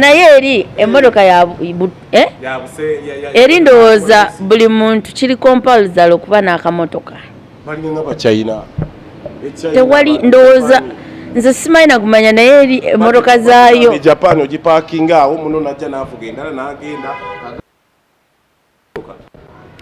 naye eri emmotoka eri ndowooza buli muntu kiri compulsory okuba n'akamotoka tewali ndowooza nze simanyi na kumanya naye eri emmotoka zaayo Japan ogipakinga awo muno najja n'avuga endala n'agenda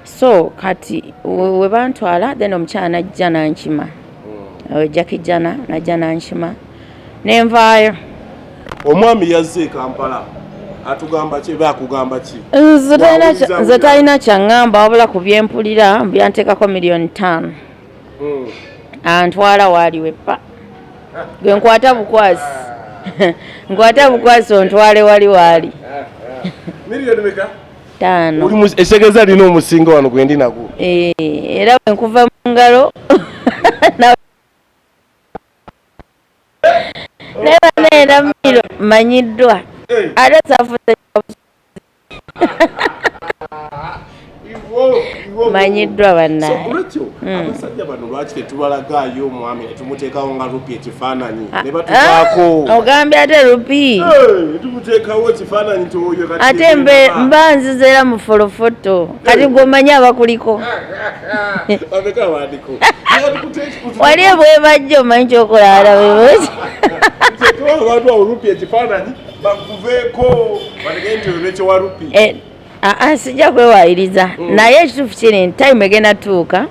so kati we bantwala then omukyala najja nankima jakijana najja nankima nenvaayo omwami yazze Kampala atugamba ki bakugamba ki nze talina kyaŋŋamba wabula ku byempulira byanteekako $5,000,000 antwala waaliwe pa gwe nkwata bukwasi nkwata bukwasi ontwale wali waali miliyoni meka 5 oli esegeza lino omusinga wano gwendi nagwo era bwe nkuva mu ngalo neba Namiiro manyiddwa ate safuze manyiddwa bannaye abasajja bano lwaki tetubalagaayo omwami netumuteekawo nga rupi ekifaananyi ne batukaako ogambye ate rupi tumuteekawo ekifaananyi toyo ate mba nzizeera mu folofoto kati gwomanyi abakuliko wali ebwebajja omanyi kyokola alabe abantu awo rupi ekifaananyi bakuveeko bategente olwekyo wa rupi sijja kwewayiriza naye ekituufu kiri time egenda tuuka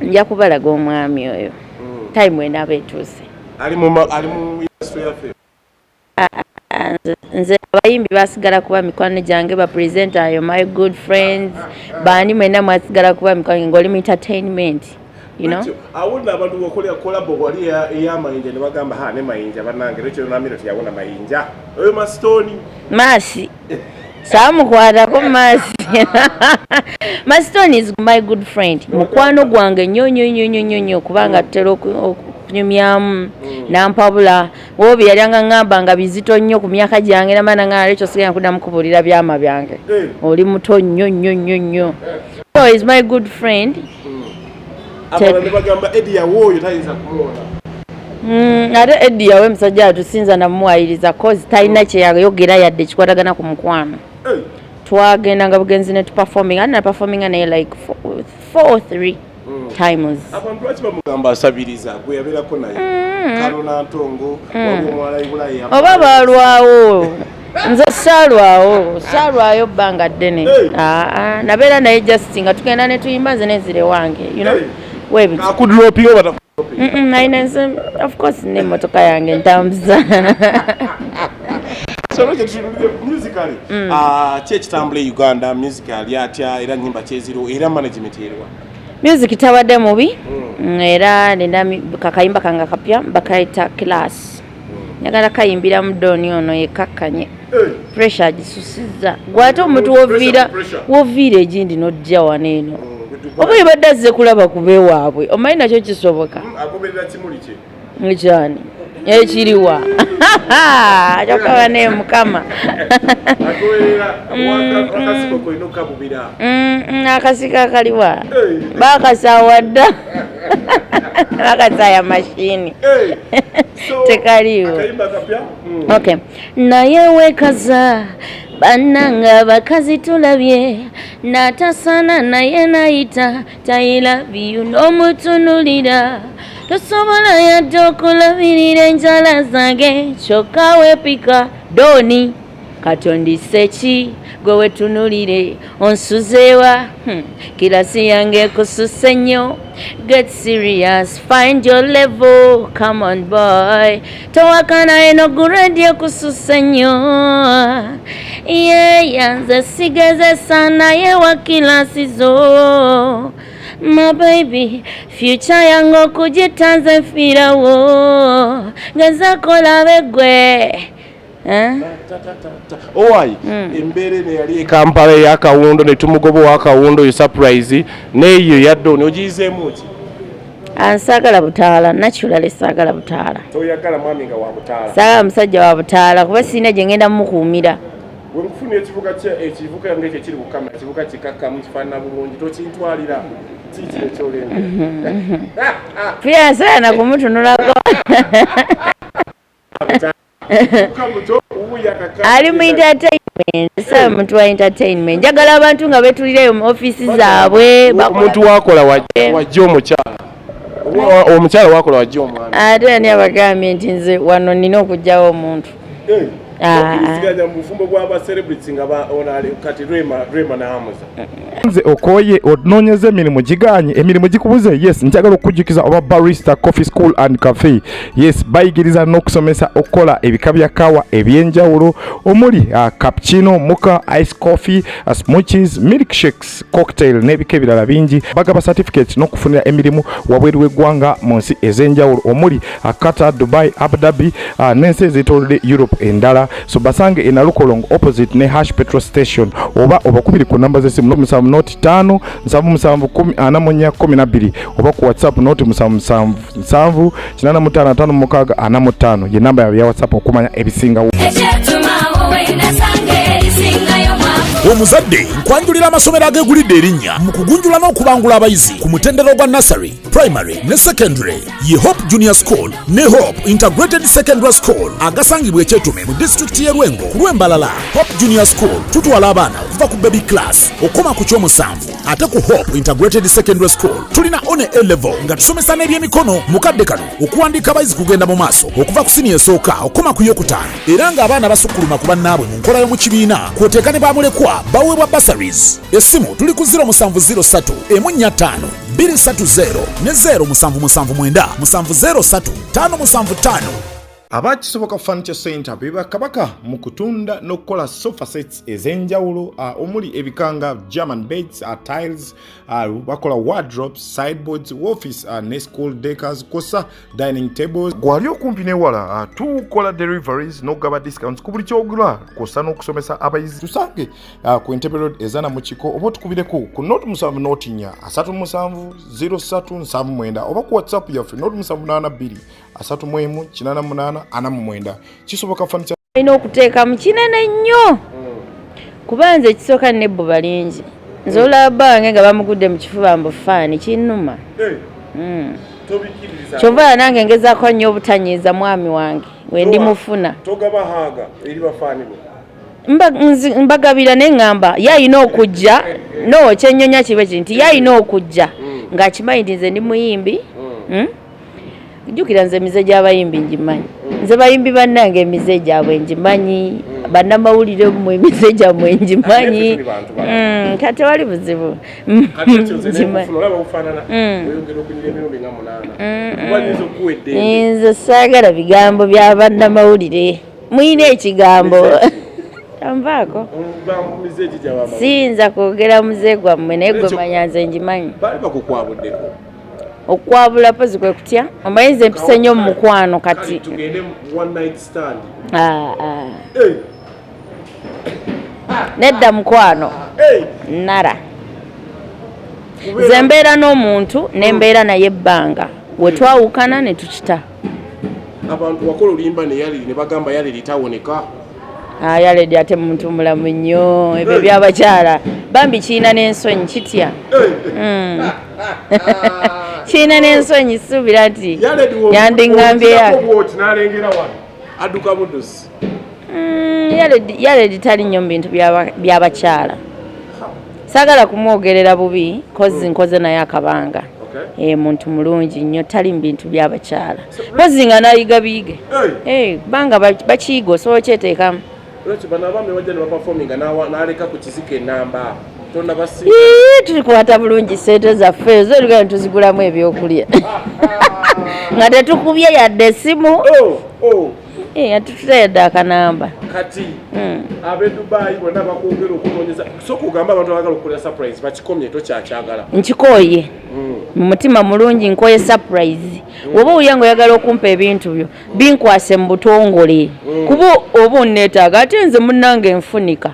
nja kubalaga omwami oyo time enaaba etuuse ali mu industry yaffe nze abayimbi basigala kuba mikwano gyange bapresenta ayo my good friends bandi mwena mwasigala kuba mikwano ng'oli mu entertainment you know awulira abantu bokolera kolabo wali eya Mayinja ne bagamba ne Mayinja bannange Recheal Namiiro teyawona Mayinja oyo Masitoni Masi samukwatako Masi Masitoni is my good friend mukwano gwange nnyo kubanga tutera okunyumyamu nampabula wobi yalianga ngamba nga bizito nnyo ku myaka gyange namana nga Recheal sigenda kuddamu kubuulira byama byange oli muto nnyo so is my good friend abantu bagamba Eddy Yawe oyo tayinza kumuwona ate Eddy Yawe musajja atusinza namuwayiriza cause talina kyeyayogera yadde kikwatagana ku mukwano twagenda nga bugenzi ne tuperforming ate naperforminga naye like 4 or 3 times abantu lwaki bamugamba asabiriza gwe yabeerako naye Kalona Ntongo waba Omwalagalwawo oba balwawo nze saalwayo bbanga ddene nabeera naye just nga tugenda ne tuyimba nze nezire wange you know of course n'emmotoka yange ntambuza musically ki ekitambula e Uganda musically atya era nnyimba kyeziro era management erwa music tabadde mubi era nina kakayimba kanga kapya bakayita class njagala kayimbira mu doni ono yekakkanye pressure agisusizza gwate omuntu woviira egindi nojja waneeno oba yabadde azze kulaba kube waabwe omanyi nakyo kisoboka nkyani ekiriwa kyokaba ne mukama akasiko akaliwa bakasawadda bakasaya mashini tekaliwo okay naye wekaza bannanga abakazi tulabye natasana naye nayita tayilabiyu n'omutunulira tosobola yadde okulabirira enjala zange kyokka weepika doni katondise ki gwe wetunulire onsuzeewa kirasi yange ekususse nnyo get serious find your level come on boy towakana eno guredi ekususse nnyo yanze sigezesa naye wa kilasi zo my baby future yange okugitanze nfiirawo ngezakola begwe owayi embeera eno yali ekampala ey'akawundo ne tumugoba ow'akawundo yo surprise neeyo yaddoni ogiyizeemu ki ansaagala butaala naturally saagala butaala toyagala mwami nga wa butaala saagala musajja wa butaala kuba sirina gye ngenda mumukuumira wenkufunira ekivuka ngekyo kiri bukama ekivuka kikakkamu kifaanana bulungi tokintwalira kiki ekyolenga fiyansaana kumutunulako ali mu entertainment sa muntu wa entertainment njagala abantu nga betulireyo mu office zaabwe omuntu wakola wajja omukyala omukyala wakola wajja omwana ate ani abagambye nti nze wano nina okugjawo omuntu okirisiganya mu bufumbo bw'aba celebrities nga kati Rema n'amuza nze okoye onoonyeza emirimu giganye emirimu gikubuze yes njagala okujjukiza oba barista coffee school and cafe yes bayigiriza n'okusomesa okukola ebika bya kawa ebyenjawulo omuli cappuccino mocha ice coffee smoothies milkshakes cocktail n'ebika ebirala bingi bagaba certificate n'okufunira emirimu wabweru w'eggwanga mu nsi ez'enjawulo omuli Qatar, Dubai, Abu Dhabi n'ensi ez'etoolodde Europe endala so basange enalukolongo opposite ne hash petrol station oba obakubiri ku namba z'essimu 75 77 oba ku WhatsApp noti 77 85 ye namba ya WhatsApp okumanya ebisingawo. Omuzadde nkwanjulira amasomero agegulidde erinnya mu kugunjula n'okubangula abayizi ku mutendero gwa nursery, primary ne secondary ye Hope Junior School ne Hope Integrated Secondary School agasangibwa Ekyetume mu district y'e Lwengo ku Lwembalala. Hope Junior School tutwala abaana okuva ku baby class okoma ku kyomusanvu ate ku Hope Integrated Secondary School tulina one A level nga tusomesa n'ebyemikono mukadde kano okuwandiika abayizi kugenda mu maaso okuva ku senior esooka okoma ku yokutaano era ng'abaana basukkuluma ku bannaabwe mu nkola y'omu kibiina kwoteeka ne bamulekwa baweebwa bursaries. Essimu tuli ku 0703 145 230 ne 0779 703 575. Abakisoboka Furniture Center beba kabaka mu kutunda n'okukola sofa sets ez'enjawulo omuli ebikanga German beds, tiles, bakola wardrobes, sideboards, office ne school decors kosa dining tables. Gwali okumpi newala tukola deliveries n'ogaba discounts ku buli kyogula kosa n'okusomesa abayizi. Tusange ku Entebbe Road ezana mu kiko oba tukubireko ku note 7 note 4 37 oba ku WhatsApp yaffe note 782 388 kisoboka Furniture ina okuteeka mu kinene nnyo kuba nze ekisooka nebbo balingi nze olaba nga bamugudde mu kifuba mbufaani kinnuma kyova nange ngezaako nnyo obutanyiiza mwami wange we ndi mufuna togabahaaga eri bafaani mbagabira neŋŋamba yayina okujja no kyenyonya kibe kinti yayina okujja ng'akimanyi nti nze ndi muyimbi jjukira nze emize gy'abayimbi ngimanyi nze bayimbi bannange emize gyabwe ngimanyi bannamawulire mmwe emize gyammwe ngimanyi kati wali buzibu nze saagala bigambo bya bannamawulire muyina ekigambo tanvaako siyinza kwogera muze gwammwe naye gwe manya nze ngimanyi okwabula pozi kwe kutya omayinza empisa nnyo mu mukwano kati nedda mukwano nara nze mbeera n'omuntu nembeera naye ebbanga we twawukana ne tukita abantu wakola olimba ne Yaled ne bagamba Yaled tawoneka Yaled ate muntu mulamu nnyo ebyo byabakyala bambi kiina n'ensonyi kitya kiina n'ensonyi suubira nti yandiŋŋambye Yaled tali nnyo mu bintu by'abakyala saagala kumwogerera bubi kozi nkoze naye akabanga muntu mulungi nnyo tali mu bintu by'abakyala kozi nga nayiga biige banga bakiyiga osobola okyeteekamu tulikwata bulungi sente zaffe ezo olugendo tuzigulamu ebyokulya nga tetukubye yadde essimu atututayadde akanamba kati ab'e Dubai bonna bakwogera okunoonyeza so kugamba abantu abagala okukola surprise bakikomye tokyakyagala nkikooye mu mutima mulungi nkoye surprise woba oyange oyagala okumpa ebintu byo binkwase mu butongole kuba oba onneetaaga ate nze munnange enfunika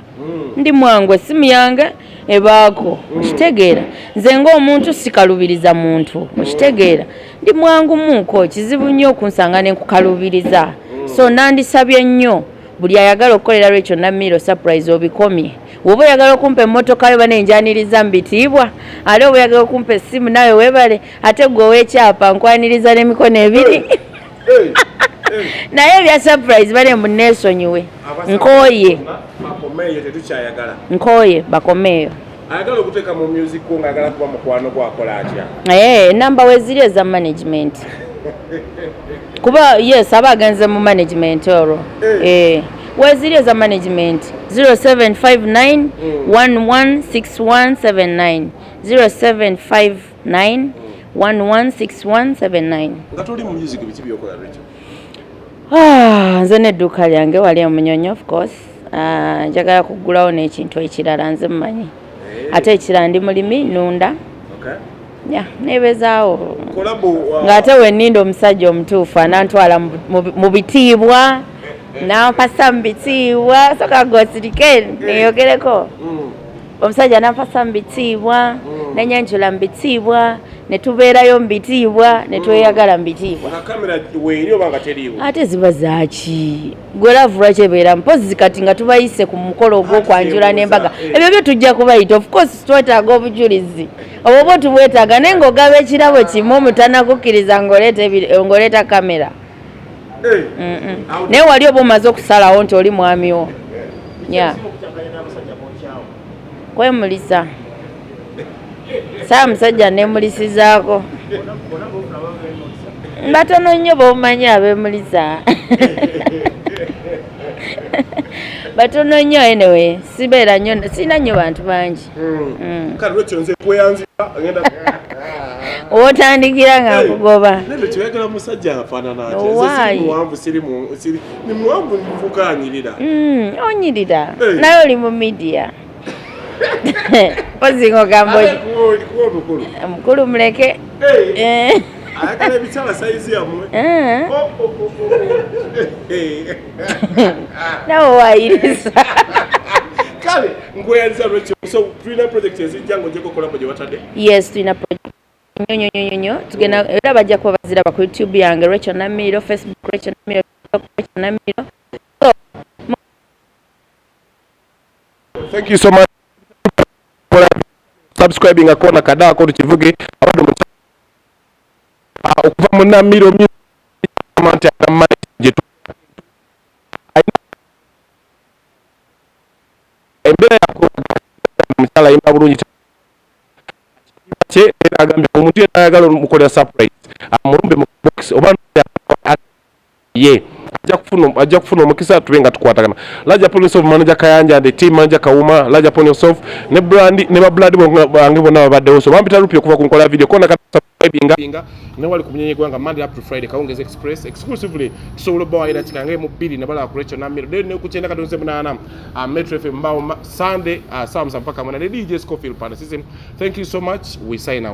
ndi mwangu essimu yange ebaako okitegeera nze ng'omuntu sikalubiriza muntu okitegeera ndi mwangu muuko kizibu nnyo okunsanga ne nkukalubiriza so nandisabye nnyo buli ayagala okukolera Recheal Namiiro surprise obikomye woba oyagala okumpa emmotoka yo banenjaniriza mu bitiibwa ate oba oyagala okumpa essimu nawe weebale ate gwe ow'ekyapa nkwaniriza n'emikono ebiri naye bya surprise bale muneesonyiwe nkooye nkooye bakomeeyo ayagala okuteeka mu music ko ng'agala kuba mukwano gwakola atya namba weziri eza management kuba yes aba agenze mu management olwo weziri eza management 0759 116179 0759 116179 nga tuli mu music biki byokola Recheal? Nze n'edduuka lyange wali Munyonyo of course njagala kuggulawo n'ekintu ekirala nze mmanyi ate ekirala ndi mulimi nunda nebezaawo ng'ate wenninda omusajja omutuufu anantwala mu bitiibwa nampasa mu bitiibwa soka gosirike neyogereko omusajja nampasa mu bitiibwa nenyanjula mu bitiibwa netubeerayo mu bitiibwa netweyagala mu bitiibwa ate ziba zaaki gwe laavu lwaki ebeera mpozi kati nga tubayise ku mukolo ogw'okwanjula n'embaga ebyo byo tujja kubayita of course twetaaga obujulizi obwo bwo tubwetaaga naye ng'ogaba ekirabo kimu omutanakukkiriza ng'oleeta kamera naye wali oba omaze okusalawo nti oli mwami wo kwemulisa saa musajja nemulisizaako batono nnyo bomumanyi abemulisa batono nnyo anyway sibeera nnyo sirina nnyo bantu bangi wotandikira nga nkugoba onyirira naye oli mu media ozinga ogamba mukulu muleke nawe wayiriza yes tulina project nyonyonyonyo tugenda era bajja kuba baziraba ku YouTube yange Recheal Namiiro, Facebook Recheal Namiiro, Recheal Namiiro. Thank you so much for subscribing akona kada ko tukivuge abado okuva mu Namiiro mante amanje embera yako mchala ina bulungi che agambye omuntu ayagala omukolera surprise amulumbe mu box oba ye ajja kufuna omukisa tubenga tukwatagana Larger Police of Manager Kayanja and the team manager Kauma Larger Police of ne brand ne ba blood bange bonna babaddewo so bampita lupi okuva ku nkola video kona subscribinga ne wali ku munyenye gwanga Monday up to Friday Kaongeza Express exclusively solo boy ina chikange mu bili ne bala ku Recheal Namiiro de ne ku chenda kadonze munana Metro FM mbao Sunday Samsa mpaka mwana DJ Xclusive pana system. Thank you so much, we sign out.